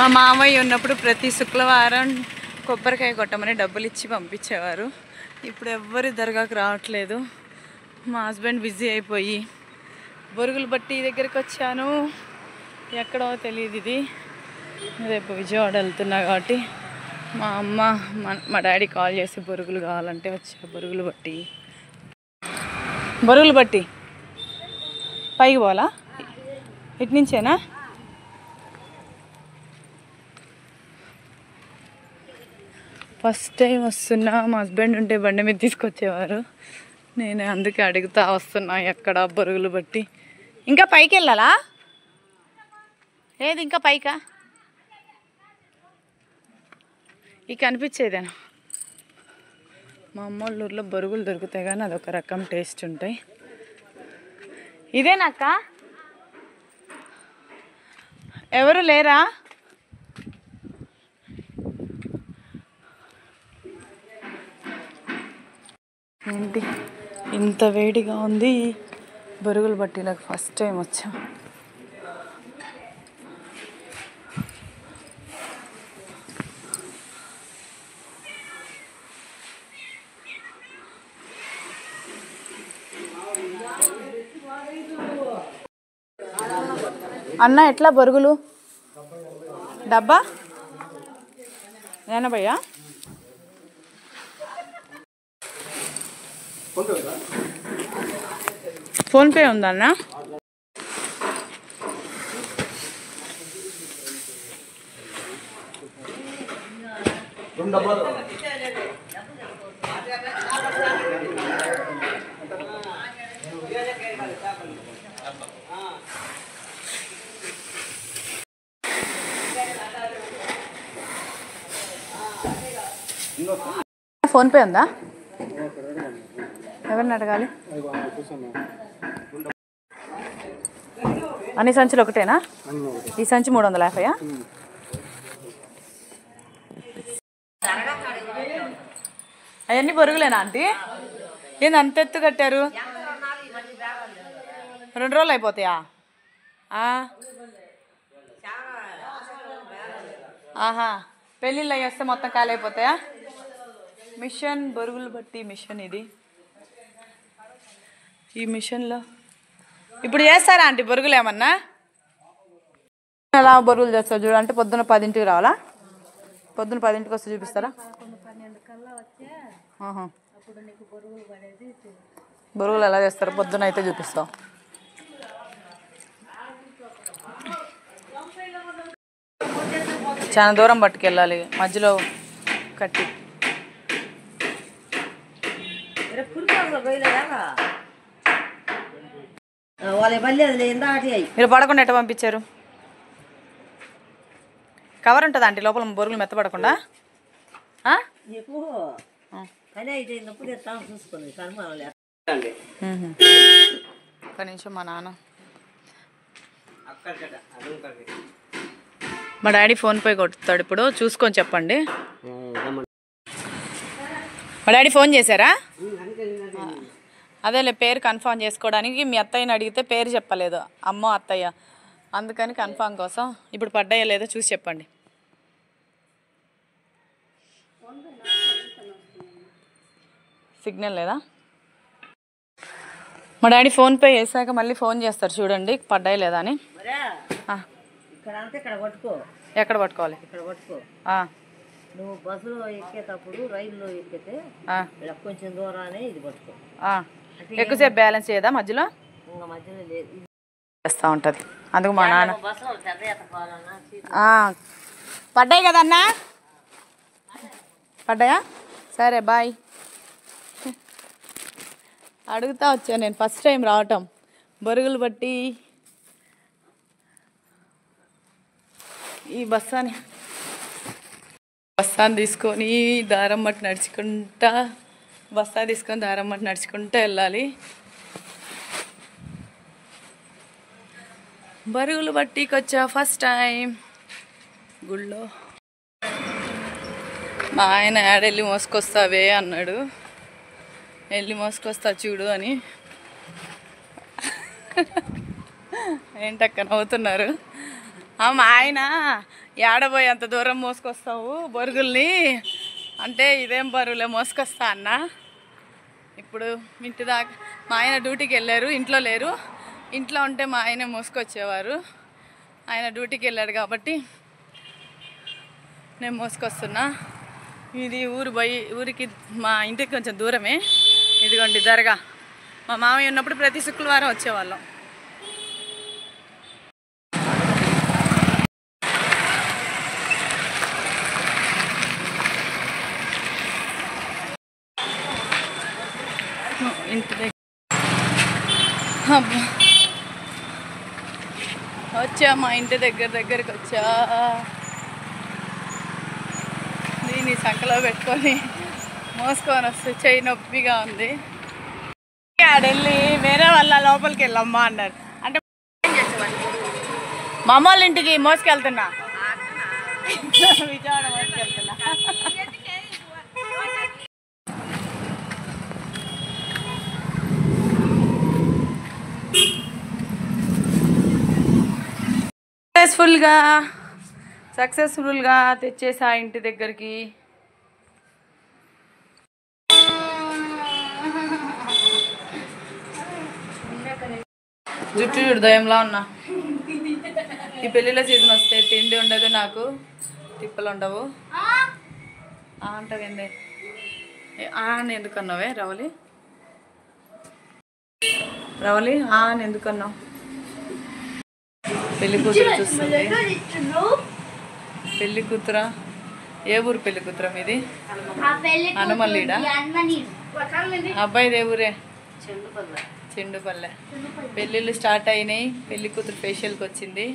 మా మామయ్య ఉన్నప్పుడు ప్రతి శుక్రవారం కొబ్బరికాయ కొట్టమని డబ్బులు ఇచ్చి పంపించేవారు. ఇప్పుడు ఎవ్వరి దర్గాకు రావట్లేదు. మా హస్బెండ్ బిజీ అయిపోయి బొరుగులు బట్టి దగ్గరికి వచ్చాను. ఎక్కడో తెలియదు. ఇది రేపు విజయవాడ వెళ్తున్నా కాబట్టి మా అమ్మ మా డాడీ కాల్ చేసి బొరుగులు కావాలంటే వచ్చా. బొరుగులు బట్టి పైకి పోవాలా? ఇటు నుంచేనా? ఫస్ట్ టైం వస్తున్నా. మా హస్బెండ్ ఉంటే బండి మీద తీసుకొచ్చేవారు. నేను అందుకే అడుగుతా వస్తున్నా ఎక్కడ బొరుగులు బట్టి. ఇంకా పైకి వెళ్ళాలా? లేదు ఇంకా పైకా? ఇక కనిపించేదేనా? మా అమ్మ వాళ్ళ ఊర్లో బొరుగులు దొరుకుతాయి కానీ అదొక రకం టేస్ట్ ఉంటాయి. ఇదేనాక? ఎవరు లేరా? ఏంటి ఇంత వేడిగా ఉంది? బొరుగులు బట్టి నాకు ఫస్ట్ టైం వచ్చా. అన్న ఎట్లా బొరుగులు? డబ్బా 80? ఫోన్పే ఉందా అన్న? ఫోన్పే ఉందా? ఎవరిని అడగాలి? అన్ని సంచులు ఒకటేనా? ఈ సంచి 350? అవన్నీ బొరుగులేనా ఆంటీ? ఏంది అంత ఎత్తు కట్టారు? 2 రోజులు అయిపోతాయా? ఆహా, పెళ్ళిళ్ళు అయ్యి వస్తే మొత్తం ఖాళీ అయిపోతాయా? మిషన్ బొరుగులు బట్టి మిషన్ ఇది. ఈ మిషన్లో ఇప్పుడు చేస్తారా ఆంటీ బొరుగులు? ఏమన్నా ఎలా బొరుగులు చేస్తారు చూడ? అంటే పొద్దున్న 10ంటికి రావాలా? పొద్దున్న 10ంటికి వస్తే చూపిస్తారా? బొరుగులు ఎలా చేస్తారు పొద్దున అయితే చూపిస్తాం. చాలా దూరం పట్టుకెళ్ళాలి, మధ్యలో కట్టి. మీరు పడకుండా ఎట్ట పంపించారు? కవర్ ఉంటుంది ఆంటీ లోపల బొరుగులు మెత్తపడకుండా? ఒక్క నిమిషం, మా నాన్న మా డాడీ ఫోన్పే కొట్టుతాడు ఇప్పుడు, చూసుకొని చెప్పండి. మా డాడీ ఫోన్ చేశారా? అదేలే, పేరు కన్ఫర్మ్ చేసుకోవడానికి. మీ అత్తయ్యని అడిగితే పేరు చెప్పలేదు, అమ్మ అత్తయ్య, అందుకని కన్ఫర్మ్ కోసం ఇప్పుడు పడ్డాయో లేదో చూసి చెప్పండి. సిగ్నల్ లేదా? మా డాడీ ఫోన్పే చేశాక మళ్ళీ ఫోన్ చేస్తారు చూడండి పడ్డాయి లేదా అని. ఎక్కడ పట్టుకోవాలి? నువ్వు బస్సులో ఎక్కేటప్పుడు రైల్లో ఎక్కితే కొంచెం దూరానే ఇది పట్టుకో. ఎక్కువసేపు బ్యాలెన్స్ చేయదా మధ్యలో? ఇంకా మధ్యలో లేదు, చేస్తూ ఉంటుంది. అందుకు మా నాన్న పడ్డాయి కదన్నా? పడ్డాయా? సరే బాయ్. అడుగుతా వచ్చా నేను, ఫస్ట్ టైం రావటం. బొరుగులు బట్టి ఈ బస్సాని తీసుకొని దారం మట్టి నడుచుకుంటా, బస్తా తీసుకొని దారం మట్టి నడుచుకుంటూ వెళ్ళాలి. బొరుగులు బట్టికి వచ్చా ఫస్ట్ టైం గుళ్ళో. మా ఆయన యాడెళ్ళి మోసుకొస్తావే అన్నాడు. వెళ్ళి మోసుకొస్తా చూడు అని. ఏంటక్క నవ్వుతున్నారు? మా ఆయన ఏడబోయి అంత దూరం మోసుకొస్తావు బొరుగుల్ని అంటే ఇదేం బరువులే మోసుకొస్తా అన్న. ఇప్పుడు ఇంటి దాకా మా ఆయన డ్యూటీకి వెళ్ళారు, ఇంట్లో లేరు. ఇంట్లో ఉంటే మా ఆయన మోసుకొచ్చేవారు. ఆయన డ్యూటీకి వెళ్ళాడు కాబట్టి నేను మోసుకొస్తున్నా. ఇది ఊరికి మా ఇంటికి కొంచెం దూరమే. ఇదిగోండి దర్గా. మా మామయ్య ఉన్నప్పుడు ప్రతి శుక్రవారం వచ్చేవాళ్ళం. ఇంటి దగ్గర వచ్చా, మా ఇంటి దగ్గరికి వచ్చా. దీన్ని సంకలో పెట్టుకొని మోసుకొని వస్తే చెయ్యి నొప్పిగా ఉంది. ఆడెళ్ళి వేరే వాళ్ళ లోపలికి వెళ్ళమ్మా అన్నారు. అంటే మా అమ్మ వాళ్ళ ఇంటికి మోసుకెళ్తున్నా, విజయవాడ మోసుకెళ్తున్నా. సక్సెస్ఫుల్గా తెచ్చేసా ఇంటి దగ్గరికి. జుట్టు హృదయంలా ఉన్నా. ఈ పెళ్ళిళ్ళ సీజన్ వస్తే తిండి ఉండదు, నాకు తిప్పలు ఉండవు. అంటావేందే అని ఎందుకు అన్నావే రవలి? అని ఎందుకు అన్నావు? పెళ్లి కూతురు చూస్తుంది. పెళ్లి కూతురా? ఏ ఊరు పెళ్లి కూతురా మీది? హనుమల్లీడా? అబ్బాయిది ఏ ఊరే? చెండుపల్లె. పెళ్ళిళ్ళు స్టార్ట్ అయినాయి. పెళ్లి కూతురు ఫేషియల్కి వచ్చింది.